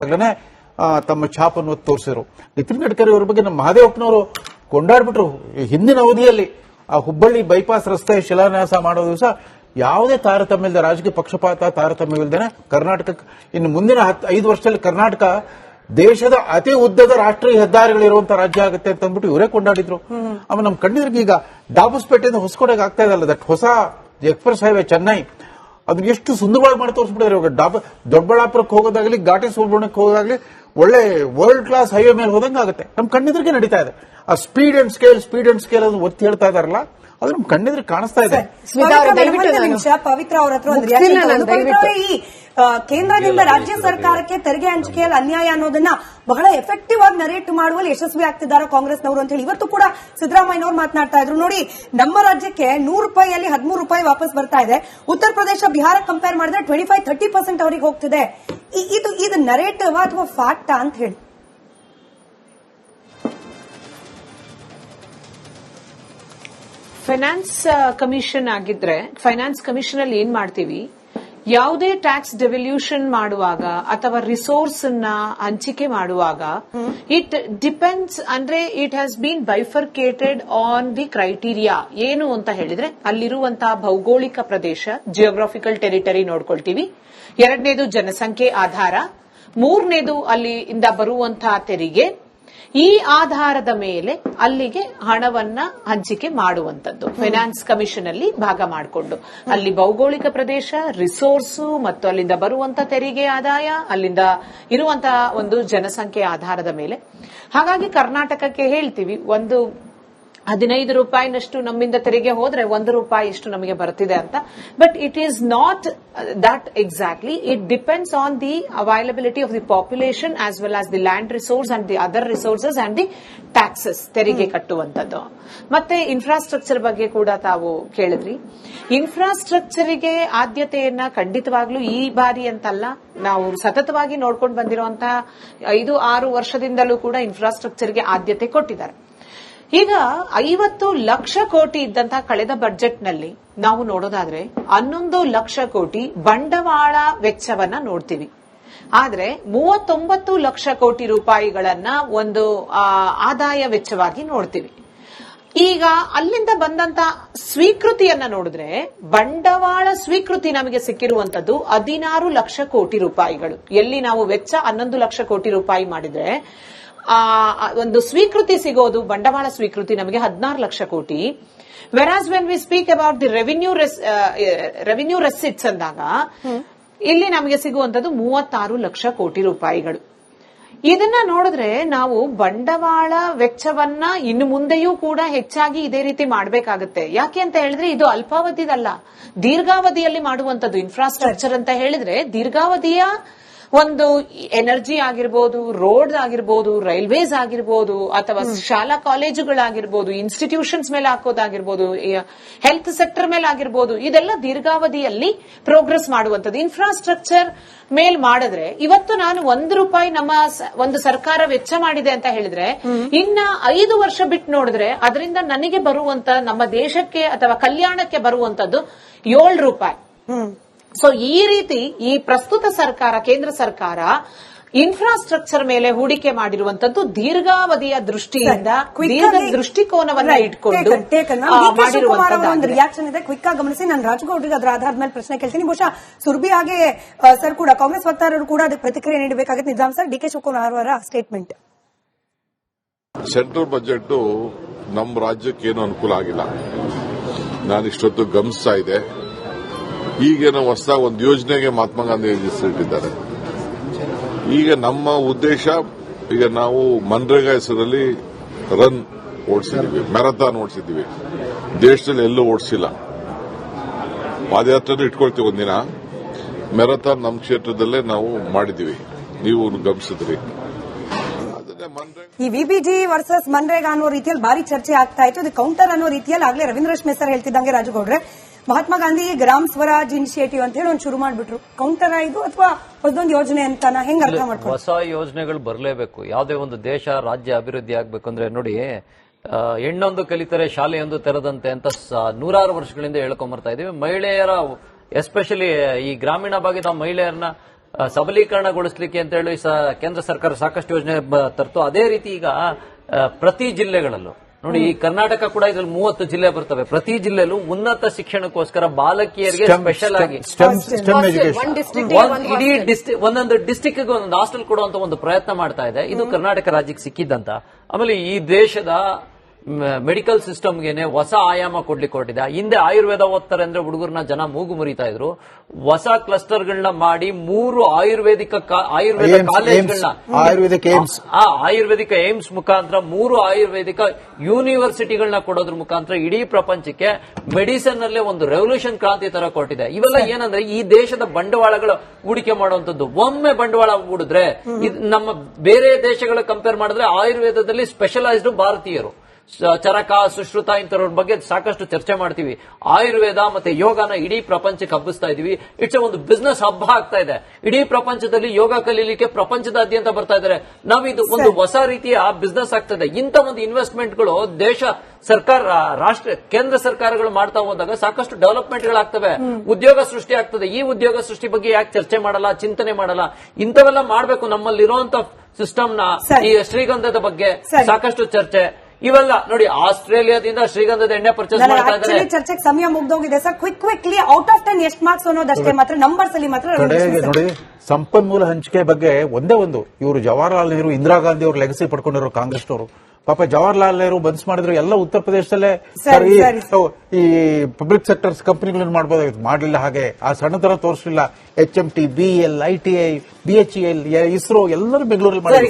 ಆಗ್ಲೇ ತಮ್ಮ ಛಾಪನ್ನು ತೋರಿಸಿದ್ರು. ನಿತಿನ್ ಗಡ್ಕರಿ ಅವರ ಬಗ್ಗೆ ನಮ್ಮ ಮಹದೇವಪ್ಪನವರು ಕೊಂಡಾಡ್ಬಿಟ್ರು. ಹಿಂದಿನ ಅವಧಿಯಲ್ಲಿ ಆ ಹುಬ್ಬಳ್ಳಿ ಬೈಪಾಸ್ ರಸ್ತೆ ಶಿಲಾನ್ಯಾಸ ಮಾಡೋ ದಿವಸ ಯಾವುದೇ ತಾರತಮ್ಯ ಇಲ್ಲದೆ, ರಾಜಕೀಯ ಪಕ್ಷಪಾತ ತಾರತಮ್ಯವಿಲ್ಲದೆ ಕರ್ನಾಟಕಕ್ಕೆ ಇನ್ನು ಮುಂದಿನ 5 ವರ್ಷದಲ್ಲಿ ಕರ್ನಾಟಕ ದೇಶದ ಅತಿ ಉದ್ದದ ರಾಷ್ಟ್ರೀಯ ಹೆದ್ದಾರಿಗಳಿರುವಂತಹ ರಾಜ್ಯ ಆಗುತ್ತೆ ಅಂತ ಅಂದ್ಬಿಟ್ಟು ಇವರೇ ಕೊಂಡಾಡಿದ್ರು. ಆಮೇಲೆ ನಮ್ ಕಂಡಿದ್ರಿಗೆ ಈಗ ದಾಬಸ್ಪೇಟೆಯಿಂದ ಹೊಸಕೋಟೆಗೆ ಆಗ್ತಾ ಇದಲ್ಲ, ದಟ್ ಹೊಸ ಎಕ್ಸ್ಪ್ರೆಸ್ ಹೈವೇ ಚೆನ್ನೈ, ಅದನ್ನ ಎಷ್ಟು ಸುಂದರವಾಗಿ ಮಾಡಿ ತೋರಿಸ್ಬಿಟ್ಟಿದ್ದಾರೆ. ಇವಾಗ ದೊಡ್ಡಬಳ್ಳಾಪುರಕ್ಕೆ ಹೋಗೋದಾಗ್ಲಿ, ಘಾಟಿ ಸುಬ್ರಹ್ಮಣ್ಯಕ್ಕೆ ಹೋಗೋದಾಗ್ಲಿ ಒಳ್ಳೆ ವರ್ಲ್ಡ್ ಕ್ಲಾಸ್ ಹೈವೇ ಮೇಲೆ ಹೋದಂಗೆ ಆಗುತ್ತೆ. ನಮ್ ಕಣ್ಣಿದ್ರಿಗೆ ನಡೀತಾ ಇದೆ. ಆ ಸ್ಪೀಡ್ ಅಂಡ್ ಸ್ಕೇಲ್ ಅದು ಒತ್ತಿ ಹೇಳ್ತಾ ಇದಾರಲ್ಲ, ಅದು ನಮ್ ಕಣ್ಣಿದ್ರೆ ಕಾಣಿಸ್ತಾ ಇದೆ. ಪವಿತ್ರ ಅವ್ರ ಹತ್ರ ಒಂದು ರಿಯಾಕ್ಷನ್. ಈ ಕೇಂದ್ರದಿಂದ ರಾಜ್ಯ ಸರ್ಕಾರಕ್ಕೆ ತೆರಿಗೆ ಹಂಚಿಕೆಯಲ್ಲಿ ಅನ್ಯಾಯ ಅನ್ನೋದನ್ನ ಬಹಳ ಎಫೆಕ್ಟಿವ್ ಆಗಿ ನರೇಟ್ ಮಾಡುವಲ್ಲಿ ಯಶಸ್ವಿ ಆಗ್ತಿದ್ದಾರೆ ಕಾಂಗ್ರೆಸ್ನವರು ಅಂತ ಹೇಳಿ ಇವತ್ತು ಕೂಡ ಸಿದ್ದರಾಮಯ್ಯನವರು ಮಾತನಾಡ್ತಾ ಇದ್ರು. ನೋಡಿ, ನಮ್ಮ ರಾಜ್ಯಕ್ಕೆ 100 ರೂಪಾಯಿಯಲ್ಲಿ 13 ರೂಪಾಯಿ ವಾಪಸ್ ಬರ್ತಾ ಇದೆ. ಉತ್ತರ ಪ್ರದೇಶ, ಬಿಹಾರ ಕಂಪೇರ್ ಮಾಡಿದ್ರೆ 25-30% ಅವರಿಗೆ ಹೋಗ್ತಿದೆ. ಇದು ನರೇಟಿವ್ ಅಥವಾ ಫ್ಯಾಕ್ಟಾ ಅಂತ ಹೇಳಿ. ಫೈನಾನ್ಸ್ ಕಮಿಷನ್ ಆಗಿದ್ರೆ, ಫೈನಾನ್ಸ್ ಕಮಿಷನ್ ಅಲ್ಲಿ ಏನ್ ಮಾಡ್ತೀವಿ, ಯಾವುದೇ ಟ್ಯಾಕ್ಸ್ ಡೆವಲ್ಯೂಷನ್ ಮಾಡುವಾಗ ಅಥವಾ ರಿಸೋರ್ಸ್ ಅನ್ನ ಹಂಚಿಕೆ ಮಾಡುವಾಗ ಇಟ್ ಡಿಪೆಂಡ್ಸ್, ಅಂದ್ರೆ it has been bifurcated on the criteria. ಏನು ಅಂತ ಹೇಳಿದ್ರೆ ಅಲ್ಲಿರುವಂತಹ ಭೌಗೋಳಿಕ ಪ್ರದೇಶ, ಜಿಯೋಗ್ರಾಫಿಕಲ್ ಟೆರಿಟರಿ ನೋಡ್ಕೊಳ್ತೀವಿ. 2ನೇದು ಜನಸಂಖ್ಯೆ ಆಧಾರ, 3ನೇದು ಅಲ್ಲಿಂದ ಬರುವಂತಹ ತೆರಿಗೆ. ಈ ಆಧಾರದ ಮೇಲೆ ಅಲ್ಲಿಗೆ ಹಣವನ್ನ ಹಂಚಿಕೆ ಮಾಡುವಂತದ್ದು ಫೈನಾನ್ಸ್ ಕಮಿಷನ್ ಅಲ್ಲಿ ಭಾಗ ಮಾಡಿಕೊಂಡು, ಅಲ್ಲಿ ಭೌಗೋಳಿಕ ಪ್ರದೇಶ, ರಿಸೋರ್ಸ್ ಮತ್ತು ಅಲ್ಲಿಂದ ಬರುವಂತ ತೆರಿಗೆ ಆದಾಯ, ಅಲ್ಲಿಂದ ಇರುವಂತಹ ಒಂದು ಜನಸಂಖ್ಯೆ ಆಧಾರದ ಮೇಲೆ. ಹಾಗಾಗಿ ಕರ್ನಾಟಕಕ್ಕೆ ಹೇಳ್ತೀವಿ, ಒಂದು 15 ರೂಪಾಯಿನಷ್ಟು ನಮ್ಮಿಂದ ತೆರಿಗೆ ಹೋದ್ರೆ 1 ರೂಪಾಯಿ ಇಷ್ಟು ನಮಗೆ ಬರ್ತಿದೆ ಅಂತ. But it is not that exactly. It depends on the availability of the population as well as the land resource and the other resources and the taxes, ತೆರಿಗೆ ಕಟ್ಟುವಂತದ್ದು. ಮತ್ತೆ ಇನ್ಫ್ರಾಸ್ಟ್ರಕ್ಚರ್ ಬಗ್ಗೆ ಕೂಡ ತಾವು ಕೇಳಿದ್ರಿ. ಇನ್ಫ್ರಾಸ್ಟ್ರಕ್ಚರ್ಗೆ ಆದ್ಯತೆಯನ್ನ ಖಂಡಿತವಾಗ್ಲೂ ಈ ಬಾರಿ ಅಂತಲ್ಲ, ನಾವು ಸತತವಾಗಿ ನೋಡ್ಕೊಂಡು ಬಂದಿರುವಂತಹ 5-6 ವರ್ಷದಿಂದಲೂ ಕೂಡ ಇನ್ಫ್ರಾಸ್ಟ್ರಕ್ಚರ್ಗೆ ಆದ್ಯತೆ ಕೊಟ್ಟಿದ್ದಾರೆ. ಈಗ 50 ಲಕ್ಷ ಕೋಟಿ ಇದ್ದಂತಹ ಕಳೆದ ಬಜೆಟ್ನಲ್ಲಿ ನಾವು ನೋಡೋದಾದ್ರೆ 11 ಲಕ್ಷ ಕೋಟಿ ಬಂಡವಾಳ ವೆಚ್ಚವನ್ನ ನೋಡ್ತೀವಿ. ಆದ್ರೆ 39 ಲಕ್ಷ ಕೋಟಿ ರೂಪಾಯಿಗಳನ್ನ ಒಂದು ಆದಾಯ ವೆಚ್ಚವಾಗಿ ನೋಡ್ತೀವಿ. ಈಗ ಅಲ್ಲಿಂದ ಬಂದಂತ ಸ್ವೀಕೃತಿಯನ್ನ ನೋಡಿದ್ರೆ, ಬಂಡವಾಳ ಸ್ವೀಕೃತಿ ನಮಗೆ ಸಿಕ್ಕಿರುವಂತದ್ದು 16 ಲಕ್ಷ ಕೋಟಿ ರೂಪಾಯಿಗಳು. ಎಲ್ಲಿ ನಾವು ವೆಚ್ಚ 11 ಲಕ್ಷ ಕೋಟಿ ರೂಪಾಯಿ ಮಾಡಿದ್ರೆ ಒಂದು ಸ್ವೀಕೃತಿ ಸಿಗೋದು, ಬಂಡವಾಳ ಸ್ವೀಕೃತಿ ನಮಗೆ 16 ಲಕ್ಷ ಕೋಟಿ. Whereas when we speak about the revenue receipts ಅಂದಾಗ ಇಲ್ಲಿ ನಮಗೆ ಸಿಗುವಂತದ್ದು 36 ಲಕ್ಷ ಕೋಟಿ ರೂಪಾಯಿಗಳು. ಇದನ್ನ ನೋಡಿದ್ರೆ ನಾವು ಬಂಡವಾಳ ವೆಚ್ಚವನ್ನ ಇನ್ನು ಮುಂದೆಯೂ ಕೂಡ ಹೆಚ್ಚಾಗಿ ಇದೇ ರೀತಿ ಮಾಡಬೇಕಾಗುತ್ತೆ. ಯಾಕೆ ಅಂತ ಹೇಳಿದ್ರೆ ಇದು ಅಲ್ಪಾವಧಿದಲ್ಲ, ದೀರ್ಘಾವಧಿಯಲ್ಲಿ ಮಾಡುವಂತದ್ದು. ಇನ್ಫ್ರಾಸ್ಟ್ರಕ್ಚರ್ ಅಂತ ಹೇಳಿದ್ರೆ ದೀರ್ಘಾವಧಿಯ ಒಂದು ಎನರ್ಜಿ ಆಗಿರ್ಬೋದು, ರೋಡ್ ಆಗಿರ್ಬೋದು, ರೈಲ್ವೇಸ್ ಆಗಿರ್ಬೋದು, ಅಥವಾ ಶಾಲಾ ಕಾಲೇಜುಗಳಾಗಿರ್ಬೋದು, ಇನ್ಸ್ಟಿಟ್ಯೂಷನ್ಸ್ ಮೇಲೆ ಹಾಕೋದಾಗಿರ್ಬೋದು, ಹೆಲ್ತ್ ಸೆಕ್ಟರ್ ಮೇಲೆ ಆಗಿರ್ಬೋದು, ಇದೆಲ್ಲ ದೀರ್ಘಾವಧಿಯಲ್ಲಿ ಪ್ರೋಗ್ರೆಸ್ ಮಾಡುವಂಥದ್ದು. ಇನ್ಫ್ರಾಸ್ಟ್ರಕ್ಚರ್ ಮೇಲ್ ಮಾಡಿದ್ರೆ ಇವತ್ತು ನಾನು 1 ರೂಪಾಯಿ ನಮ್ಮ ಒಂದು ಸರ್ಕಾರ ವೆಚ್ಚ ಮಾಡಿದೆ ಅಂತ ಹೇಳಿದ್ರೆ, ಇನ್ನ 5 ವರ್ಷ ಬಿಟ್ಟು ನೋಡಿದ್ರೆ ಅದರಿಂದ ನನಗೆ ಬರುವಂತ, ನಮ್ಮ ದೇಶಕ್ಕೆ ಅಥವಾ ಕಲ್ಯಾಣಕ್ಕೆ ಬರುವಂತದ್ದು 7 ರೂಪಾಯಿ. ಸೊ ಈ ರೀತಿ ಈ ಪ್ರಸ್ತುತ ಸರ್ಕಾರ, ಕೇಂದ್ರ ಸರ್ಕಾರ ಇನ್ಫ್ರಾಸ್ಟ್ರಕ್ಚರ್ ಮೇಲೆ ಹೂಡಿಕೆ ಮಾಡಿರುವಂತದ್ದು ದೀರ್ಘಾವಧಿಯ ದೃಷ್ಟಿಯಿಂದ, ದೃಷ್ಟಿಕೋನವನ್ನ ಇಟ್ಕೊಂಡು ಒಂದು ರಿಯಾಕ್ಷನ್ ಇದೆ. ಕ್ವಿಕ್ ಆಗಿ ಗಮನಿಸಿ. ನಾನು ರಾಜಗೌಡ್ರಿಗೆ ಅದರ ಆಧಾರದ ಮೇಲೆ ಪ್ರಶ್ನೆ ಕೇಳ್ತೀನಿ. ಬಹುಶಃ ಸುರ್ಬಿ ಹಾಗೆ ಸರ್ ಕೂಡ, ಕಾಂಗ್ರೆಸ್ ವಕ್ತಾರರು ಕೂಡ ಅದಕ್ಕೆ ಪ್ರತಿಕ್ರಿಯೆ ನೀಡಬೇಕಾಗುತ್ತೆ. ನಿಜಾಮ್ ಸರ್, ಡಿ ಕೆ ಶಿವಕುಮಾರ್ ಅವರ ಸ್ಟೇಟ್ಮೆಂಟ್. ಸೆಂಟ್ರಲ್ ಬಜೆಟ್ ನಮ್ಮ ರಾಜ್ಯಕ್ಕೆ ಏನು ಅನುಕೂಲ ಆಗಿಲ್ಲ, ನಾನು ಇಷ್ಟೊತ್ತು ಗಮನಿಸ್ತಾ ಇದೆ. ಈಗೇನೋ ಹೊಸದಾಗಿ ಒಂದು ಯೋಜನೆಗೆ ಮಹಾತ್ಮ ಗಾಂಧಿ ಹೆಸರಿಟ್ಟಿದ್ದಾರೆ. ಈಗ ನಮ್ಮ ಉದ್ದೇಶ, ಈಗ ನಾವು ಮನ್ರೇಗಾ ಹೆಸರಲ್ಲಿ ರನ್ ಓಡಿಸಿದೀವಿ, ಮ್ಯಾರಥಾನ್ ಓಡಿಸಿದೀವಿ. ದೇಶದಲ್ಲಿ ಎಲ್ಲೂ ಓಡಿಸಿಲ್ಲ. ಪಾದಯಾತ್ರೆ ಇಟ್ಕೊಳ್ತೀವಿ ಒಂದಿನ, ಮ್ಯಾರಥಾನ್ ನಮ್ಮ ಕ್ಷೇತ್ರದಲ್ಲೇ ನಾವು ಮಾಡಿದೀವಿ, ನೀವು ಗಮನಿಸಿದ್ರಿ. ಈ ವಿಬಿಜಿ ವರ್ಸಸ್ ಮನ್ರೇಗಾ ಅನ್ನೋ ರೀತಿಯಲ್ಲಿ ಭಾರಿ ಚರ್ಚೆ ಆಗ್ತಾ ಇತ್ತು. ಇದು ಕೌಂಟರ್ ಅನ್ನೋ ರೀತಿಯಲ್ಲಿ ಆಗ್ಲೇ ರವೀಂದ್ರ ರಶ್ಮಿ ಸರ್ ಹೇಳ್ತಿದ್ದಂಗೆ, ರಾಜಗೌಡ್ರೆ, ಮಹಾತ್ಮ ಗಾಂಧಿ ಗ್ರಾಮ್ ಸ್ವರಾಜ್ ಇನಿಷಿಯೇಟಿವ್ ಅಂತ ಹೇಳಿ ಒಂದು ಶುರು ಮಾಡಿಬಿಟ್ರು. ಕೌಂಟರ್ ಇದು ಅಥವಾ ಹೊಸದೊಂದು ಯೋಜನೆ ಅಂತ ಹೆಂಗ್ ಅರ್ಥ ಮಾಡ್ಕೊಂಡು? ಹೊಸ ಯೋಜನೆಗಳು ಬರಲೇಬೇಕು. ಯಾವುದೇ ಒಂದು ದೇಶ, ರಾಜ್ಯ ಅಭಿವೃದ್ಧಿ ಆಗ್ಬೇಕಂದ್ರೆ ನೋಡಿ, ಹೆಣ್ಣೊಂದು ಕಲಿತರೆ ಶಾಲೆಯೊಂದು ತೆರೆದಂತೆ ಅಂತ 100 ವರ್ಷಗಳಿಂದ ಹೇಳ್ಕೊಂಬರ್ತಾ ಇದೀವಿ. ಮಹಿಳೆಯರ, ಎಸ್ಪೆಷಲಿ ಈ ಗ್ರಾಮೀಣ ಭಾಗದ ಮಹಿಳೆಯರನ್ನ ಸಬಲೀಕರಣಗೊಳಿಸಲಿಕ್ಕೆ ಅಂತ ಹೇಳಿ ಕೇಂದ್ರ ಸರ್ಕಾರ ಸಾಕಷ್ಟು ಯೋಜನೆ ತರ್ತು. ಅದೇ ರೀತಿ ಈಗ ಪ್ರತಿ ಜಿಲ್ಲೆಗಳಲ್ಲೂ ನೋಡಿ, ಈ ಕರ್ನಾಟಕ ಕೂಡ ಇದ್ರಲ್ಲಿ 30 ಜಿಲ್ಲೆ ಬರ್ತವೆ. ಪ್ರತಿ ಜಿಲ್ಲೆಲೂ ಉನ್ನತ ಶಿಕ್ಷಣಕ್ಕೋಸ್ಕರ ಬಾಲಕಿಯರಿಗೆ ಸ್ಪೆಷಲ್ ಆಗಿ ಒಂದೊಂದು ಡಿಸ್ಟಿಕ್ ಒಂದೊಂದು ಹಾಸ್ಟೆಲ್ ಕೊಡುವಂತ ಒಂದು ಪ್ರಯತ್ನ ಮಾಡ್ತಾ ಇದೆ. ಇದು ಕರ್ನಾಟಕ ರಾಜ್ಯಕ್ಕೆ ಸಿಕ್ಕಿದ್ದಂತ. ಆಮೇಲೆ ಈ ದೇಶದ ಮೆಡಿಕಲ್ ಸಿಸ್ಟಮ್ಗೆನೆ ಹೊಸ ಆಯಾಮ ಕೊಡ್ಲಿಕ್ಕೆ ಹೊರಟಿದೆ. ಹಿಂದೆ ಆಯುರ್ವೇದ ಓದ್ತಾರೆ ಅಂದ್ರೆ ಹುಡುಗರನ್ನ ಜನ ಮೂಗು ಮುರಿತಾ ಇದ್ರು. ಹೊಸ ಕ್ಲಸ್ಟರ್ಗಳನ್ನ ಮಾಡಿ 3 ಆಯುರ್ವೇದ ಕಾಲೇಜ್ಗಳನ್ನ ಆಯುರ್ವೇದಿಕ ಏಮ್ಸ್ ಮುಖಾಂತರ 3 ಆಯುರ್ವೇದಿಕ ಯೂನಿವರ್ಸಿಟಿಗಳನ್ನ ಕೊಡೋದ್ರ ಮುಖಾಂತರ ಇಡೀ ಪ್ರಪಂಚಕ್ಕೆ ಮೆಡಿಸಿನ್ ನಲ್ಲೇ ಒಂದು ರೆವಲ್ಯೂಷನ್ ಕ್ರಾಂತಿ ತರ ಕೊಟ್ಟಿದೆ. ಇವೆಲ್ಲ ಏನಂದ್ರೆ ಈ ದೇಶದ ಬಂಡವಾಳಗಳು ಹೂಡಿಕೆ ಮಾಡುವಂತದ್ದು. ಒಮ್ಮೆ ಬಂಡವಾಳ ಹೂಡಿದ್ರೆ ನಮ್ಮ ಬೇರೆ ದೇಶಗಳ ಕಂಪೇರ್ ಮಾಡಿದ್ರೆ ಆಯುರ್ವೇದದಲ್ಲಿ ಸ್ಪೆಷಲೈಸ್ಡ್ ಭಾರತೀಯರು, ಚರಕ, ಸುಶ್ರುತ ಇಂಥವ್ರ ಬಗ್ಗೆ ಸಾಕಷ್ಟು ಚರ್ಚೆ ಮಾಡ್ತೀವಿ. ಆಯುರ್ವೇದ ಮತ್ತೆ ಯೋಗನ ಇಡೀ ಪ್ರಪಂಚಕ್ಕೆ ಹಬ್ಬಿಸ್ತಾ ಇದೀವಿ. ಇಟ್ಸ್ ಒಂದು ಬಿಸ್ನೆಸ್ ಹಬ್ಬ ಆಗ್ತಾ ಇದೆ. ಇಡೀ ಪ್ರಪಂಚದಲ್ಲಿ ಯೋಗ ಕಲೀಲಿಕ್ಕೆ ಪ್ರಪಂಚದಾದ್ಯಂತ ಬರ್ತಾ ಇದ್ದಾರೆ. ನಾವಿದು ಒಂದು ಹೊಸ ರೀತಿಯ ಬಿಸ್ನೆಸ್ ಆಗ್ತದೆ. ಇಂಥ ಒಂದು ಇನ್ವೆಸ್ಟ್ಮೆಂಟ್ಗಳು ದೇಶ ಸರ್ಕಾರ, ಕೇಂದ್ರ ಸರ್ಕಾರಗಳು ಮಾಡ್ತಾ ಹೋದಾಗ ಸಾಕಷ್ಟು ಡೆವಲಪ್ಮೆಂಟ್ಗಳಾಗ್ತವೆ, ಉದ್ಯೋಗ ಸೃಷ್ಟಿ ಆಗ್ತದೆ. ಈ ಉದ್ಯೋಗ ಸೃಷ್ಟಿ ಬಗ್ಗೆ ಯಾಕೆ ಚರ್ಚೆ ಮಾಡಲ್ಲ, ಚಿಂತನೆ ಮಾಡಲ್ಲ? ಇಂಥವೆಲ್ಲ ಮಾಡಬೇಕು. ನಮ್ಮಲ್ಲಿರುವಂತ ಸಿಸ್ಟಮ್ ನ ಈ ಶ್ರೀಗಂಧದ ಬಗ್ಗೆ ಸಾಕಷ್ಟು ಚರ್ಚೆ. ಇವೆಲ್ಲ ನೋಡಿ, ಆಸ್ಟ್ರೇಲಿಯಾದಿಂದ ಶ್ರೀಗಂಧದ ಎಣ್ಣೆ ಪರ್ಚೇಸ್ ಮಾಡ್ತಾ ಇದ್ದಾರೆ. ಚರ್ಚೆಗೆ ಸಮಯ ಮುಗ್ದೋಗಿದೆ ಸರ್. ಕ್ವಿಕ್ಲಿ ಔಟ್ ಆಫ್ 10 ಎಷ್ಟು ಮಾರ್ಕ್ಸ್ ಅನ್ನೋದಷ್ಟೇ ಮಾತ್ರ ನಂಬರ್ಸ್ ಅಲ್ಲಿ ಮಾತ್ರ ನೋಡಿ. ಸಂಪನ್ಮೂಲ ಹಂಚಿಕೆ ಬಗ್ಗೆ ಒಂದೇ ಒಂದು, ಇವರು ಜವಾಹರ್ಲಾಲ್ ನೆಹರು, ಇಂದಿರಾ ಗಾಂಧಿ ಅವರು ಲೆಗಸಿ ಪಡ್ಕೊಂಡಿರೋ ಕಾಂಗ್ರೆಸ್ನವರು. ಪಾಪ ಜವಾಹರ್ಲಾಲ್ ನೆಹರು ಬಂದ್ಸ್ ಮಾಡಿದ್ರು ಎಲ್ಲ ಉತ್ತರ ಪ್ರದೇಶದಲ್ಲೇ ಈ ಪಬ್ಲಿಕ್ ಸೆಕ್ಟರ್ಸ್ ಕಂಪನಿಗಳನ್ನು ಮಾಡಬಹುದಾಗಿತ್ತು, ಮಾಡಲಿಲ್ಲ. ಹಾಗೆ ಆ ಸಣ್ಣತರ ತೋರಿಸಲಿಲ್ಲ. HMT, BEL, ITI, BHEL, ISRO ಎಲ್ಲರೂ ಬೆಂಗಳೂರಲ್ಲಿ ಮಾಡಿದ್ರು.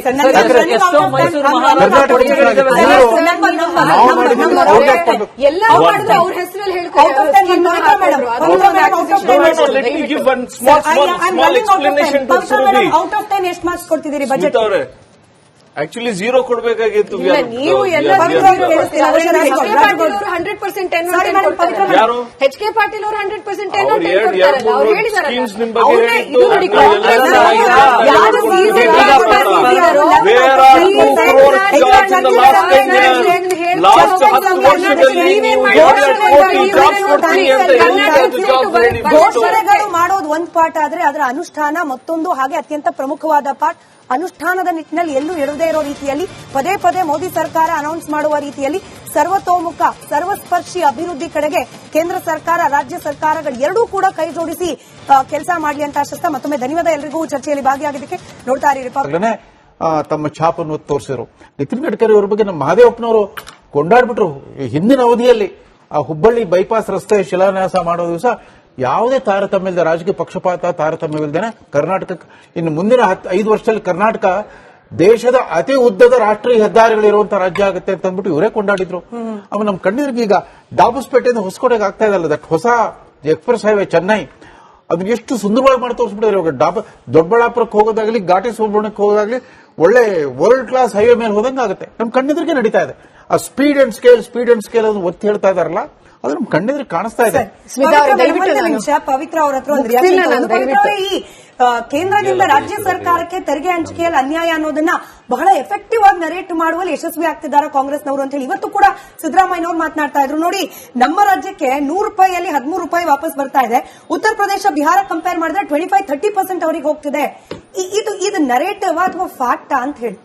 ಔಟ್ ಆಫ್ 10 ಎಷ್ಟು ಮಾರ್ಕ್ಸ್ ಕೊಡ್ತಿದ್ದೀರಿ ಬಜೆಟ್? ಆಕ್ಚುಲಿ 0 ಕೊಡಬೇಕಾಗಿತ್ತು. ನೀವು ಎಲ್ಲ ಎಚ್ ಕೆ ಪಾಟೀಲ್ ಅವರು 100% ಅವ್ರು ಹೇಳಿದಾರೆ. ಘೋಷಣೆಗಳು ಮಾಡೋದು ಒಂದ್ ಪಾಠ ಆದ್ರೆ ಅದರ ಅನುಷ್ಠಾನ ಮತ್ತೊಂದು. ಹಾಗೆ ಅತ್ಯಂತ ಪ್ರಮುಖವಾದ ಪಾಠ ಅನುಷ್ಠಾನದ ನಿಟ್ಟಿನಲ್ಲಿ ಎಲ್ಲೂ ಎಡದೇ ಇರೋ ರೀತಿಯಲ್ಲಿ ಪದೇ ಪದೇ ಮೋದಿ ಸರ್ಕಾರ ಅನೌನ್ಸ್ ಮಾಡುವ ರೀತಿಯಲ್ಲಿ ಸರ್ವತೋಮುಖ ಸರ್ವಸ್ಪರ್ಶಿ ಅಭಿವೃದ್ಧಿ ಕಡೆಗೆ ಕೇಂದ್ರ ಸರ್ಕಾರ, ರಾಜ್ಯ ಸರ್ಕಾರಗಳು ಎರಡೂ ಕೂಡ ಕೈ ಜೋಡಿಸಿ ಕೆಲಸ ಮಾಡಲಿ ಅಂತ ಆಶಿಸ್ತಾ ಮತ್ತೊಮ್ಮೆ ಧನ್ಯವಾದ ಎಲ್ಲರಿಗೂ ಚರ್ಚೆಯಲ್ಲಿ ಭಾಗಿಯಾಗಿದ್ದಕ್ಕೆ. ನೋಡ್ತಾ ಇರಿ ತಮ್ಮ ಛಾಪನ್ನು ತೋರಿಸಿರು. ನಿತಿನ್ ಗಡ್ಕರಿ ಅವರ ಬಗ್ಗೆ ನಮ್ಮ ಮಹದೇವಪ್ಪನವರು ಕೊಂಡಾಡ್ಬಿಟ್ರು. ಹಿಂದಿನ ಅವಧಿಯಲ್ಲಿ ಆ ಹುಬ್ಬಳ್ಳಿ ಬೈಪಾಸ್ ರಸ್ತೆ ಶಿಲಾನ್ಯಾಸ ಮಾಡೋ ದಿವಸ ಯಾವುದೇ ತಾರತಮ್ಯದ ರಾಜಕೀಯ ಪಕ್ಷಪಾತ ತಾರತಮ್ಯವಿಲ್ಲದೇನೆ ಕರ್ನಾಟಕ ಇನ್ನು ಮುಂದಿನ 5 ವರ್ಷದಲ್ಲಿ ಕರ್ನಾಟಕ ದೇಶದ ಅತಿ ಉದ್ದದ ರಾಷ್ಟ್ರೀಯ ಹೆದ್ದಾರಿಗಳಿರುವಂತಹ ರಾಜ್ಯ ಆಗುತ್ತೆ ಅಂತ ಅಂದ್ಬಿಟ್ಟು ಇವರೇ ಕೊಂಡಾಡಿದ್ರು. ಆಮೇಲೆ ನಮ್ ಕಣ್ಣಿದ್ರಿಗೆ ಈಗ ದಾಬಸ್ಪೇಟೆಯಿಂದ ಹೊಸಕೋಟೆಗೆ ಆಗ್ತಾ ಇದಲ್ಲ, ದಟ್ ಹೊಸ ಎಕ್ಸ್ಪ್ರೆಸ್ ಹೈವೇ ಚೆನ್ನೈ, ಅದನ್ನ ಎಷ್ಟು ಸುಂದರವಾಗಿ ಮಾಡಿ ತೋರಿಸ್ಬಿಟ್ಟಿದ್ರು. ಇವಾಗ ದೊಡ್ಡಬಳ್ಳಾಪುರಕ್ಕೆ ಹೋಗೋದಾಗ್ಲಿ, ಘಾಟಿ ಸುಬ್ರಹ್ಮಣ್ಯಕ್ಕೆ ಹೋಗೋದಾಗ್ಲಿ ಒಳ್ಳೆ ವರ್ಲ್ಡ್ ಕ್ಲಾಸ್ ಹೈವೇ ಮೇಲೆ ಹೋದಂಗೆ ಆಗುತ್ತೆ. ನಮ್ ಕಣ್ಣಿದ್ರಿಗೆ ನಡೀತಾ ಇದೆ. ಆ ಸ್ಪೀಡ್ ಅಂಡ್ ಸ್ಕೇಲ್ ಅದನ್ನು ಒತ್ತಿ ಹೇಳ್ತಾ ಇದಾರಲ್ಲ, ಅದು ನಮ್ ಕಣ್ಣಿದ್ರೆ ಕಾಣಿಸ್ತಾ ಇದೆ. ಪವಿತ್ರ ಅವ್ರ ಹತ್ರ ಒಂದು ಈ ಕೇಂದ್ರದಿಂದ ರಾಜ್ಯ ಸರ್ಕಾರಕ್ಕೆ ತೆರಿಗೆ ಹಂಚಿಕೆಯಲ್ಲಿ ಅನ್ಯಾಯ ಅನ್ನೋದನ್ನ ಬಹಳ ಎಫೆಕ್ಟಿವ್ ಆಗಿ ನರೇಟ್ ಮಾಡುವಲ್ಲಿ ಯಶಸ್ವಿ ಆಗ್ತಿದ್ದಾರೆ ಕಾಂಗ್ರೆಸ್ನವರು ಅಂತ ಹೇಳಿ ಇವತ್ತು ಕೂಡ ಸಿದ್ದರಾಮಯ್ಯನವರು ಮಾತನಾಡ್ತಾ ಇದ್ರು. ನೋಡಿ, ನಮ್ಮ ರಾಜ್ಯಕ್ಕೆ 100 ರೂಪಾಯಿಯಲ್ಲಿ 13 ರೂಪಾಯಿ ವಾಪಸ್ ಬರ್ತಾ ಇದೆ. ಉತ್ತರ ಪ್ರದೇಶ, ಬಿಹಾರ ಕಂಪೇರ್ ಮಾಡಿದ್ರೆ 25-30% ಅವರಿಗೆ ಹೋಗ್ತಿದೆ. ಇದು ನರೇಟಿವ್ ಅಥವಾ ಫ್ಯಾಕ್ಟಾ ಅಂತ ಹೇಳಿ?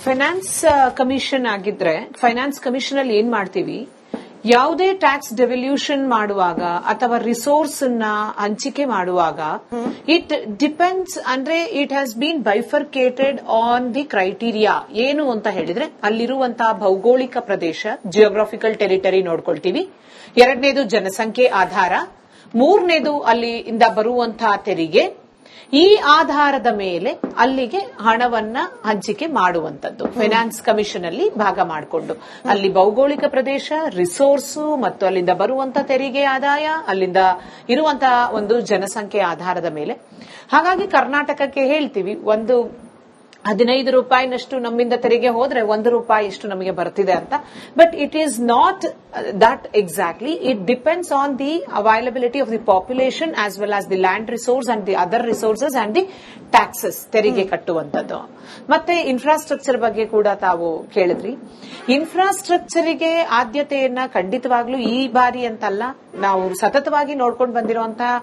ಫೈನಾನ್ಸ್ ಕಮಿಷನ್ ಆಗಿದ್ರೆ ಫೈನಾನ್ಸ್ ಕಮಿಷನ್ ಅಲ್ಲಿ ಏನ್ ಮಾಡ್ತೀವಿ, ಯಾವುದೇ ಟ್ಯಾಕ್ಸ್ ಡೆವಲ್ಯೂಷನ್ ಮಾಡುವಾಗ ಅಥವಾ ರಿಸೋರ್ಸ್ ನ ಹಂಚಿಕೆ ಮಾಡುವಾಗ ಇಟ್ ಡಿಪೆಂಡ್ಸ್, ಅಂದ್ರೆ it has been bifurcated on the criteria. ಏನು ಅಂತ ಹೇಳಿದ್ರೆ ಅಲ್ಲಿರುವಂತಹ ಭೌಗೋಳಿಕ ಪ್ರದೇಶ, ಜಿಯೋಗ್ರಾಫಿಕಲ್ ಟೆರಿಟರಿ ನೋಡ್ಕೊಳ್ತೀವಿ. ಎರಡನೇದು ಜನಸಂಖ್ಯೆ ಆಧಾರ, ಮೂರನೇದು ಅಲ್ಲಿಂದ ಬರುವಂತಹ ತೆರಿಗೆ. ಈ ಆಧಾರದ ಮೇಲೆ ಅಲ್ಲಿಗೆ ಹಣವನ್ನ ಹಂಚಿಕೆ ಮಾಡುವಂತದ್ದು ಫೈನಾನ್ಸ್ ಕಮಿಷನ್ ಅಲ್ಲಿ ಭಾಗ ಮಾಡಿಕೊಂಡು, ಅಲ್ಲಿ ಭೌಗೋಳಿಕ ಪ್ರದೇಶ, ರಿಸೋರ್ಸು ಮತ್ತು ಅಲ್ಲಿಂದ ಬರುವಂತ ತೆರಿಗೆ ಆದಾಯ, ಅಲ್ಲಿಂದ ಇರುವಂತಹ ಒಂದು ಜನಸಂಖ್ಯೆ ಆಧಾರದ ಮೇಲೆ. ಹಾಗಾಗಿ ಕರ್ನಾಟಕಕ್ಕೆ ಹೇಳ್ತೀವಿ ಒಂದು 15 ರೂಪಾಯಿನಷ್ಟು ನಮ್ಮಿಂದ ತೆರಿಗೆ ಹೋದ್ರೆ 1 ರೂಪಾಯಿ ಇಷ್ಟು ನಮಗೆ ಬರ್ತಿದೆ ಅಂತ. But it is not that exactly. It depends on the availability of the population as well as the land resource and the other resources and the taxes, ತೆರಿಗೆ ಕಟ್ಟುವಂತದ್ದು. ಮತ್ತೆ ಇನ್ಫ್ರಾಸ್ಟ್ರಕ್ಚರ್ ಬಗ್ಗೆ ಕೂಡ ತಾವು ಕೇಳಿದ್ರಿ. ಇನ್ಫ್ರಾಸ್ಟ್ರಕ್ಚರಿಗೆ ಆದ್ಯತೆಯನ್ನ ಖಂಡಿತವಾಗ್ಲೂ ಈ ಬಾರಿ ಅಂತಲ್ಲ, ನಾವು ಸತತವಾಗಿ ನೋಡ್ಕೊಂಡು ಬಂದಿರುವಂತಹ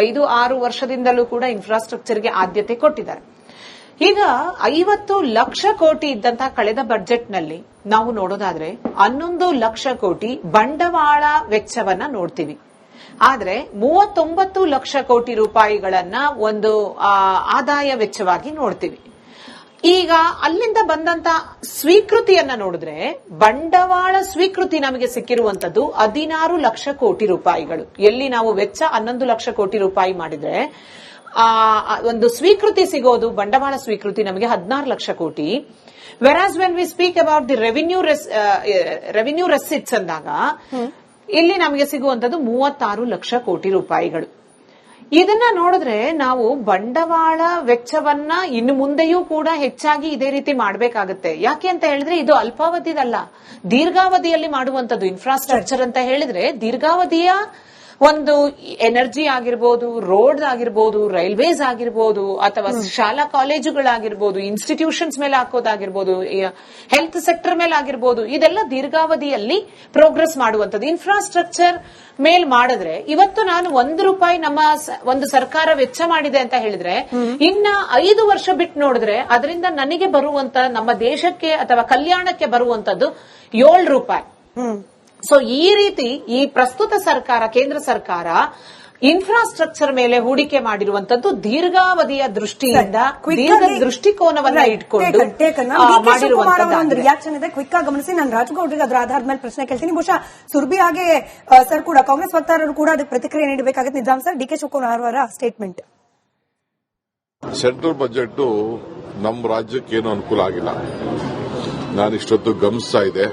5-6 ವರ್ಷದಿಂದಲೂ ಕೂಡ ಇನ್ಫ್ರಾಸ್ಟ್ರಕ್ಚರ್ಗೆ ಆದ್ಯತೆ ಕೊಟ್ಟಿದ್ದಾರೆ. ಈಗ 50 ಲಕ್ಷ ಕೋಟಿ ಇದ್ದಂತಹ ಕಳೆದ ಬಜೆಟ್ನಲ್ಲಿ ನಾವು ನೋಡೋದಾದ್ರೆ 11 ಲಕ್ಷ ಕೋಟಿ ಬಂಡವಾಳ ವೆಚ್ಚವನ್ನ ನೋಡ್ತೀವಿ. ಆದ್ರೆ 39 ಲಕ್ಷ ಕೋಟಿ ರೂಪಾಯಿಗಳನ್ನ ಒಂದು ಆದಾಯ ವೆಚ್ಚವಾಗಿ ನೋಡ್ತೀವಿ. ಈಗ ಅಲ್ಲಿಂದ ಬಂದಂತ ಸ್ವೀಕೃತಿಯನ್ನ ನೋಡಿದ್ರೆ ಬಂಡವಾಳ ಸ್ವೀಕೃತಿ ನಮಗೆ ಸಿಕ್ಕಿರುವಂತದ್ದು 16 ಲಕ್ಷ ಕೋಟಿ ರೂಪಾಯಿಗಳು. ಎಲ್ಲಿ ನಾವು ವೆಚ್ಚ 11 ಲಕ್ಷ ಕೋಟಿ ರೂಪಾಯಿ ಮಾಡಿದ್ರೆ ಒಂದು ಸ್ವೀಕೃತಿ ಸಿಗೋದು, ಬಂಡವಾಳ ಸ್ವೀಕೃತಿ ನಮಗೆ 16 ಲಕ್ಷ ಕೋಟಿ. Whereas when we speak about the revenue receipts ಅಂದಾಗ ಇಲ್ಲಿ ನಮಗೆ ಸಿಗುವಂತದ್ದು 36 ಲಕ್ಷ ಕೋಟಿ ರೂಪಾಯಿಗಳು. ಇದನ್ನ ನೋಡಿದ್ರೆ ನಾವು ಬಂಡವಾಳ ವೆಚ್ಚವನ್ನ ಇನ್ನು ಮುಂದೆಯೂ ಕೂಡ ಹೆಚ್ಚಾಗಿ ಇದೇ ರೀತಿ ಮಾಡಬೇಕಾಗುತ್ತೆ. ಯಾಕೆ ಅಂತ ಹೇಳಿದ್ರೆ ಇದು ಅಲ್ಪಾವಧಿದಲ್ಲ, ದೀರ್ಘಾವಧಿಯಲ್ಲಿ ಮಾಡುವಂತದ್ದು. ಇನ್ಫ್ರಾಸ್ಟ್ರಕ್ಚರ್ ಅಂತ ಹೇಳಿದ್ರೆ ದೀರ್ಘಾವಧಿಯ ಒಂದು ಎನರ್ಜಿ ಆಗಿರ್ಬೋದು, ರೋಡ್ ಆಗಿರ್ಬೋದು, ರೈಲ್ವೇಸ್ ಆಗಿರ್ಬೋದು, ಅಥವಾ ಶಾಲಾ ಕಾಲೇಜುಗಳಾಗಿರ್ಬೋದು, ಇನ್ಸ್ಟಿಟ್ಯೂಷನ್ಸ್ ಮೇಲೆ ಹಾಕೋದಾಗಿರ್ಬೋದು, ಹೆಲ್ತ್ ಸೆಕ್ಟರ್ ಮೇಲೆ ಆಗಿರ್ಬೋದು, ಇದೆಲ್ಲ ದೀರ್ಘಾವಧಿಯಲ್ಲಿ ಪ್ರೋಗ್ರೆಸ್ ಮಾಡುವಂತದ್ದು. ಇನ್ಫ್ರಾಸ್ಟ್ರಕ್ಚರ್ ಮೇಲ್ ಮಾಡಿದ್ರೆ ಇವತ್ತು ನಾನು 1 ರೂಪಾಯಿ ನಮ್ಮ ಒಂದು ಸರ್ಕಾರ ವೆಚ್ಚ ಮಾಡಿದೆ ಅಂತ ಹೇಳಿದ್ರೆ ಇನ್ನ 5 ವರ್ಷ ಬಿಟ್ಟು ನೋಡಿದ್ರೆ ಅದರಿಂದ ನನಗೆ ಬರುವಂತ, ನಮ್ಮ ದೇಶಕ್ಕೆ ಅಥವಾ ಕಲ್ಯಾಣಕ್ಕೆ ಬರುವಂತದ್ದು 7 ರೂಪಾಯಿ. ಸೊ ಈ ರೀತಿ ಈ ಪ್ರಸ್ತುತ ಸರ್ಕಾರ, ಕೇಂದ್ರ ಸರ್ಕಾರ ಇನ್ಫ್ರಾಸ್ಟ್ರಕ್ಚರ್ ಮೇಲೆ ಹೂಡಿಕೆ ಮಾಡಿರುವಂತದ್ದು ದೀರ್ಘಾವಧಿಯ ದೃಷ್ಟಿಯಿಂದ, ದೀರ್ಘ ದೃಷ್ಟಿಕೋನವನ್ನ ಇಟ್ಕೊಂಡು ಒಂದು ರಿಯಾಕ್ಷನ್ ಇದೆ. ಕ್ವಿಕ್ ಆಗಿ ಗಮನಿಸಿ. ನಾನು ರಾಜಗೌಡ್ರಿಗೆ ಅದರ ಆಧಾರದ ಮೇಲೆ ಪ್ರಶ್ನೆ ಕೇಳ್ತೀನಿ. ಬಹುಶಃ ಸುರ್ಬಿ ಹಾಗೆ ಸರ್ ಕೂಡ, ಕಾಂಗ್ರೆಸ್ ವಕ್ತಾರರು ಕೂಡ ಅದಕ್ಕೆ ಪ್ರತಿಕ್ರಿಯೆ ನೀಡಬೇಕಾಗುತ್ತೆ. ನಿಜಾಮ್ ಸರ್, ಡಿ ಕೆ ಶಿವಕುಮಾರ್ ಅವರ ಸ್ಟೇಟ್ಮೆಂಟ್. ಸೆಂಟ್ರಲ್ ಬಜೆಟ್ ನಮ್ಮ ರಾಜ್ಯಕ್ಕೆ ಏನು ಅನುಕೂಲ ಆಗಿಲ್ಲ. ನಾನು ಇಷ್ಟೊತ್ತು ಗಮನಿಸ್ತಾ ಇದೆ.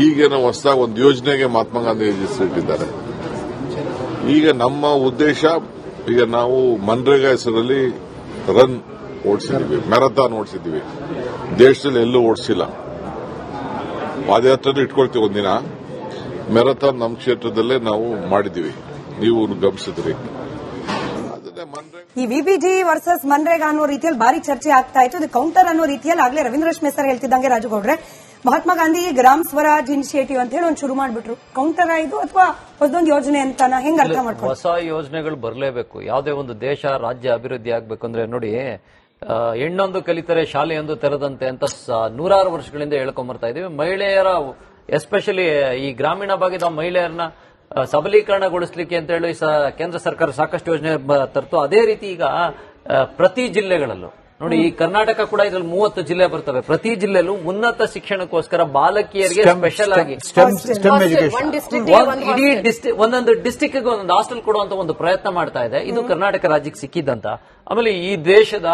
ಈಗೇನೋ ಹೊಸದಾಗಿ ಒಂದು ಯೋಜನೆಗೆ ಮಹಾತ್ಮ ಗಾಂಧಿ ಇಟ್ಟಿದ್ದಾರೆ. ಈಗ ನಮ್ಮ ಉದ್ದೇಶ, ಈಗ ನಾವು ಮನ್ರೇಗಾ ಹೆಸರಲ್ಲಿ ರನ್ ಓಡಿಸಿದೀವಿ, ಮ್ಯಾರಥಾನ್ ಓಡಿಸಿದೀವಿ. ದೇಶದಲ್ಲಿ ಎಲ್ಲೂ ಓಡಿಸಿಲ್ಲ. ಪಾದಯಾತ್ರೆ ಇಟ್ಕೊಳ್ತೀವಿ ಒಂದಿನ. ಮ್ಯಾರಥಾನ್ ನಮ್ಮ ಕ್ಷೇತ್ರದಲ್ಲೇ ನಾವು ಮಾಡಿದೀವಿ, ನೀವು ಗಮನಿಸಿದ್ರಿ. ಈ ವಿಬಿಜಿ ವರ್ಸಸ್ ಮನ್ರೇಗಾ ಅನ್ನೋ ರೀತಿಯಲ್ಲಿ ಭಾರಿ ಚರ್ಚೆ ಆಗ್ತಾ ಇತ್ತು. ಇದು ಕೌಂಟರ್ ಅನ್ನೋ ರೀತಿಯಲ್ಲಿ ಆಗ್ಲೇ ರವೀಂದ್ರ ಶ್ಮೇಸರ್ ಹೇಳ್ತಿದ್ದಂಗೆ ರಾಜಗೌಡ್ರೆ, ಮಹಾತ್ಮ ಗಾಂಧಿ ಗ್ರಾಮ್ ಸ್ವರಾಜ್ ಇನಿಷಿಯೇಟಿವ್ ಅಂತ ಹೇಳಿ ಒಂದು ಶುರು ಮಾಡ್ಬಿಟ್ರು. ಕೌಂಟರ್ ಇದು ಅಥವಾ ಹೊಸದೊಂದು ಯೋಜನೆ ಅಂತ ಹೆಂಗ್ ಅರ್ಥ ಮಾಡ್ಕೊಂಡು? ಹೊಸ ಯೋಜನೆಗಳು ಬರಲೇಬೇಕು. ಯಾವುದೇ ಒಂದು ದೇಶ, ರಾಜ್ಯ ಅಭಿವೃದ್ಧಿ ಆಗ್ಬೇಕಂದ್ರೆ ನೋಡಿ, ಹೆಣ್ಣೊಂದು ಕಲಿತರೆ ಶಾಲೆಯೊಂದು ತೆರೆದಂತೆ ಅಂತ 100 ವರ್ಷಗಳಿಂದ ಹೇಳ್ಕೊಂಬರ್ತಾ ಇದೀವಿ. ಮಹಿಳೆಯರ, ಎಸ್ಪೆಷಲಿ ಈ ಗ್ರಾಮೀಣ ಭಾಗದ ಮಹಿಳೆಯರನ್ನ ಸಬಲೀಕರಣಗೊಳಿಸಲಿಕ್ಕೆ ಅಂತ ಹೇಳಿ ಕೇಂದ್ರ ಸರ್ಕಾರ ಸಾಕಷ್ಟು ಯೋಜನೆ ತರ್ತು. ಅದೇ ರೀತಿ ಈಗ ಪ್ರತಿ ಜಿಲ್ಲೆಗಳಲ್ಲೂ ನೋಡಿ, ಈ ಕರ್ನಾಟಕ ಕೂಡ ಇದರಲ್ಲಿ 30 ಜಿಲ್ಲೆ ಬರ್ತವೆ. ಪ್ರತಿ ಜಿಲ್ಲೆಯಲ್ಲೂ ಉನ್ನತ ಶಿಕ್ಷಣಕ್ಕೋಸ್ಕರ ಬಾಲಕಿಯರಿಗೆ ಸ್ಪೆಷಲ್ ಆಗಿ ಒಂದೊಂದು ಡಿಸ್ಟಿಕ್ ಒಂದೊಂದು ಹಾಸ್ಟೆಲ್ ಕೊಡುವಂತ ಒಂದು ಪ್ರಯತ್ನ ಮಾಡ್ತಾ ಇದೆ. ಇದು ಕರ್ನಾಟಕ ರಾಜ್ಯಕ್ಕೆ ಸಿಕ್ಕಿದ್ದಂತ. ಆಮೇಲೆ ಈ ದೇಶದ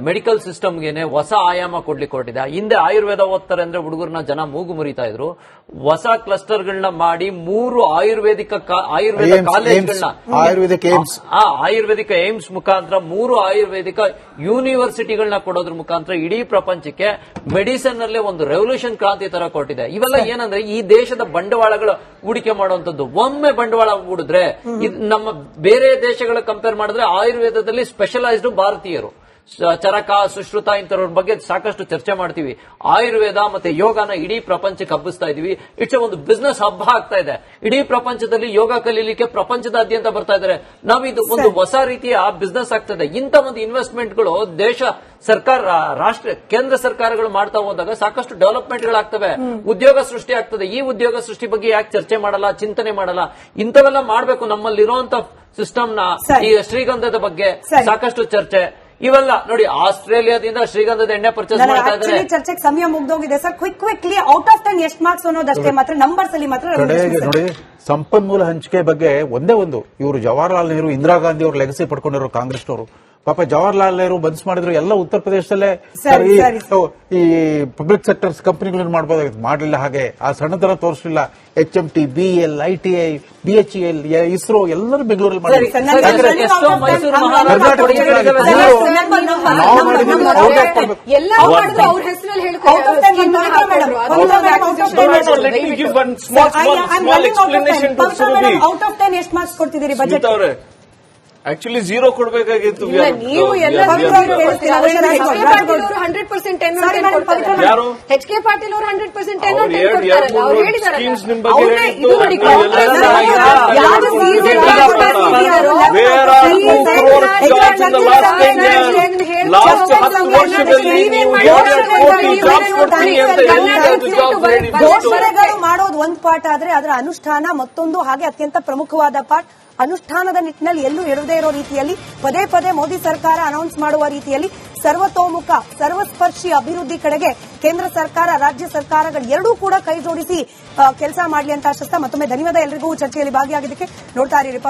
ಮೆಡಿಕಲ್ ಸಿಸ್ಟಮ್ಗೆನೆ ಹೊಸ ಆಯಾಮ ಕೊಡ್ಲಿಕ್ಕೆ ಹೊರಟಿದೆ. ಹಿಂದೆ ಆಯುರ್ವೇದ ಓದ್ತಾರೆ ಅಂದ್ರೆ ಹುಡುಗರನ್ನ ಜನ ಮೂಗು ಮುರಿತಾ ಇದ್ರು. ಹೊಸ ಕ್ಲಸ್ಟರ್ಗಳನ್ನ ಮಾಡಿ 3 ಆಯುರ್ವೇದ ಕಾಲೇಜ್ಗಳನ್ನ, ಆಯುರ್ವೇದಿಕ ಏಮ್ಸ್ ಮುಖಾಂತರ 3 ಆಯುರ್ವೇದಿಕ ಯೂನಿವರ್ಸಿಟಿಗಳನ್ನ ಕೊಡೋದ್ರ ಮುಖಾಂತರ ಇಡೀ ಪ್ರಪಂಚಕ್ಕೆ ಮೆಡಿಸಿನ್ ನಲ್ಲೇ ಒಂದು ರೆವಲ್ಯೂಷನ್ ಕ್ರಾಂತಿ ತರ ಕೊಟ್ಟಿದೆ. ಇವೆಲ್ಲ ಏನಂದ್ರೆ ಈ ದೇಶದ ಬಂಡವಾಳಗಳ ಹೂಡಿಕೆ ಮಾಡುವಂತದ್ದು. ಒಮ್ಮೆ ಬಂಡವಾಳ ಹೂಡಿದ್ರೆ ನಮ್ಮ ಬೇರೆ ದೇಶಗಳ ಕಂಪೇರ್ ಮಾಡಿದ್ರೆ ಆಯುರ್ವೇದದಲ್ಲಿ ಸ್ಪೆಷಲೈಸ್ಡ್ ಭಾರತೀಯರು, ಚರಕ, ಸುಶ್ರುತ ಇಂಥವ್ರ ಬಗ್ಗೆ ಸಾಕಷ್ಟು ಚರ್ಚೆ ಮಾಡ್ತೀವಿ. ಆಯುರ್ವೇದ ಮತ್ತೆ ಯೋಗನ ಇಡೀ ಪ್ರಪಂಚಕ್ಕೆ ಹಬ್ಬಿಸ್ತಾ ಇದೀವಿ. ಇಟ್ಸ್ ಒಂದು ಬಿಸ್ನೆಸ್ ಹಬ್ಬ ಆಗ್ತಾ ಇದೆ. ಇಡೀ ಪ್ರಪಂಚದಲ್ಲಿ ಯೋಗ ಕಲೀಲಿಕ್ಕೆ ಪ್ರಪಂಚದಾದ್ಯಂತ ಬರ್ತಾ ಇದ್ದಾರೆ. ನಾವಿದು ಒಂದು ಹೊಸ ರೀತಿಯ ಬಿಸ್ನೆಸ್ ಆಗ್ತದೆ. ಇಂಥ ಒಂದು ಇನ್ವೆಸ್ಟ್ಮೆಂಟ್ಗಳು ದೇಶ ಸರ್ಕಾರ, ಕೇಂದ್ರ ಸರ್ಕಾರಗಳು ಮಾಡ್ತಾ ಹೋದಾಗ ಸಾಕಷ್ಟು ಡೆವಲಪ್ಮೆಂಟ್ಗಳಾಗ್ತವೆ, ಉದ್ಯೋಗ ಸೃಷ್ಟಿ ಆಗ್ತದೆ. ಈ ಉದ್ಯೋಗ ಸೃಷ್ಟಿ ಬಗ್ಗೆ ಯಾಕೆ ಚರ್ಚೆ ಮಾಡಲ್ಲ, ಚಿಂತನೆ ಮಾಡಲ್ಲ? ಇಂಥವೆಲ್ಲ ಮಾಡಬೇಕು. ನಮ್ಮಲ್ಲಿರುವಂತ ಸಿಸ್ಟಮ್ನ, ಈ ಶ್ರೀಗಂಧದ ಬಗ್ಗೆ ಸಾಕಷ್ಟು ಚರ್ಚೆ. ಇವೆಲ್ಲ ನೋಡಿ, ಆಸ್ಟ್ರೇಲಿಯಾದಿಂದ ಶ್ರೀಗಂಧದ ಎಣ್ಣೆ ಪರ್ಚೇಸ್ ಮಾಡ್ತಾ ಇದ್ದಾರೆ. ಚರ್ಚೆಗೆ ಸಮಯ ಮುಗ್ದೋಗಿದೆ ಸರ್. ಕ್ವಿಕ್ಲಿ ಔಟ್ ಆಫ್ 10 ಎಷ್ಟು ಮಾರ್ಕ್ಸ್ ಅನ್ನೋದಷ್ಟೇ ಮಾತ್ರ ನಂಬರ್ಸ್ ಅಲ್ಲಿ ಮಾತ್ರ ನೋಡಿ. ಸಂಪನ್ಮೂಲ ಹಂಚಿಕೆ ಬಗ್ಗೆ ಒಂದೇ ಒಂದು, ಇವರು ಜವಾಹರ್ಲಾಲ್ ನೆಹರು, ಇಂದಿರಾ ಗಾಂಧಿ ಅವರು ಲೆಗಸಿ ಪಡ್ಕೊಂಡಿರೋ ಕಾಂಗ್ರೆಸ್ನವರು ಪಾಪ ಜವಾಹರ್ಲಾಲ್ ನೆಹರು ಬಂದ್ಸ್ ಮಾಡಿದ್ರು ಎಲ್ಲ ಉತ್ತರ ಪ್ರದೇಶದಲ್ಲೇ ಸರಿ, ಸರ್, ಸರಿ. ಈ ಪಬ್ಲಿಕ್ ಸೆಕ್ಟರ್ಸ್ ಕಂಪನಿಗಳನ್ನು ಮಾಡಬಹುದಾಗಿತ್ತು, ಮಾಡಲಿಲ್ಲ. ಹಾಗೆ ಆ ಸಣ್ಣತನ ತೋರಿಸಲಿಲ್ಲ. HMT, BEL, ITI, BHEL, ISRO ಎಲ್ಲರೂ ಬೆಂಗಳೂರಲ್ಲಿ ಮಾಡಿದ್ರು. ಸರ್, ನನ್ನ ಯಾಕಂದ್ರೆ ನನ್ನ ಎಷ್ಟೋ out of ಮೈಸೂರು 10 ಮಹಾರಾಜ ಕೊಡುಗೆಗಳಿದಾವೆ. ನಾವು ಮಾಡಿದ್ದು ಅವ್ರಿಗೆ ಕೊಡ್ಬೇಕು. ಎಲ್ಲ ಮಾಡಿದ್ರು ಅವ್ರ ಹೆಸರಲ್ಲಿ Out of 10 ನಾನು madam, Pavitra madam, out of 10 No, let me give one small explanation to Surabhi. Out of 10 ಎಷ್ಟು ಮಾರ್ಕ್ಸ್ ಕೊಡ್ತಿದ್ದೀರಿ ಬಜೆಟ್? ಸ್ಮಿತಾ ಅವರೇ, ಆಕ್ಚುಲಿ 0 ಕೊಡ್ಬೇಕಾಗಿತ್ತು. ಇಲ್ಲ, ನೀವು ಎಲ್ಲ ಪವಿತ್ರ ಅವ್ರು ಹೇಳ್ತೀರಾ, ಅವಶ್ಯ HK ರಾಜ್ ಪಾಟೀಲ್ ಅವರು 100% 10 Sorry madam, ಪವಿತ್ರ madam. ಯಾರು? HK ಪಾಟೀಲ್ ಅವರು 100% 10 ಅವ್ರು ಎರಡು ಅವ್ರು ಮೂರು ಹೇಳಿದಾರಲ್ಲ. schemes ನಿಮ್ ಬಗ್ಗೆ ಅವ್ರೇ ಹೇಳಿದ್ದು, ಇದು ನೋಡಿ, ಅದನ್ನೆಲ್ಲ ಯಾರು season Where are 2 crore jobs in the last 10 years? Last 10 ವರ್ಷದಲ್ಲಿ ನೀವು 7 ಕೋಟಿ jobs ಕೊಡ್ತೀನಿ ಅಂತ ಹೇಳಿದ್ರೆ ಅದು jobs ready ಮಾಡ್ತು. ಘೋಷಣೆಗಳು ಮಾಡೋದು ಒಂದು ಪಾಠ ಆದ್ರೆ ಅದರ ಅನುಷ್ಠಾನ ಮತ್ತೊಂದು. ಹಾಗೆ ಅತ್ಯಂತ ಪ್ರಮುಖವಾದ ಪಾಠ ಅನುಷ್ಠಾನದ ನಿಟ್ಟಿನಲ್ಲಿ ಎಲ್ಲೂ ಎಡದೇ ಇರೋ ರೀತಿಯಲ್ಲಿ ಪದೇ ಪದೇ ಮೋದಿ ಸರ್ಕಾರ ಅನೌನ್ಸ್ ಮಾಡುವ ರೀತಿಯಲ್ಲಿ ಸರ್ವತೋಮುಖ ಸರ್ವಸ್ಪರ್ಶಿ ಅಭಿವೃದ್ಧಿ ಕಡೆಗೆ ಕೇಂದ್ರ ಸರ್ಕಾರ ರಾಜ್ಯ ಸರ್ಕಾರಗಳು ಎರಡೂ ಕೂಡ ಕೈ ಜೋಡಿಸಿ ಕೆಲಸ ಮಾಡಲಿ ಅಂತ ಆಶಿಸ್ತಾ ಮತ್ತೊಮ್ಮೆ ಧನ್ಯವಾದ. ಎಲ್ರಿಗೂ ಚರ್ಚೆಯಲ್ಲಿ ಭಾಗಿಯಾಗಿದ್ದಕ್ಕೆ. ನೋಡ್ತಾ ಇರಿ